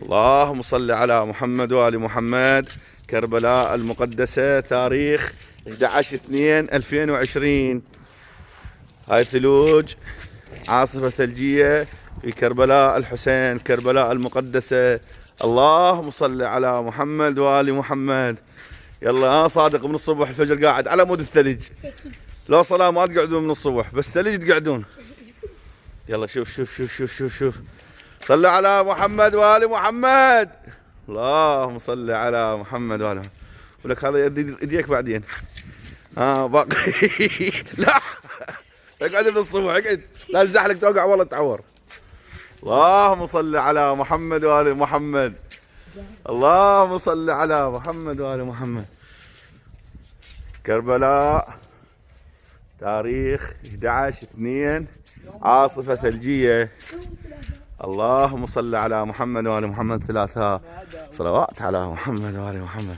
اللهم صل على محمد وآل محمد. كربلاء المقدسة، تاريخ 11/2/2020. هاي ثلوج، عاصفة ثلجية في كربلاء الحسين، كربلاء المقدسة. اللهم صل على محمد وآل محمد. يلا صادق، من الصبح الفجر قاعد على مود الثلج. لو صلاة ما تقعدون من الصبح، بس ثلج تقعدون. يلا شوف شوف شوف شوف شوف شوف. صلوا على محمد وآل محمد. اللهم صل على محمد وآل محمد. ولك هذا يديك بعدين. باقي. لا اقعد من الصبح، اقعد، لا تزحلق توقع والله تعور. اللهم صل على محمد وآل محمد. اللهم صل على محمد وآل محمد. كربلاء، تاريخ 11/2، عاصفة ثلجية. اللهم صل على محمد وآل محمد. 3 صلوات على محمد وآل محمد.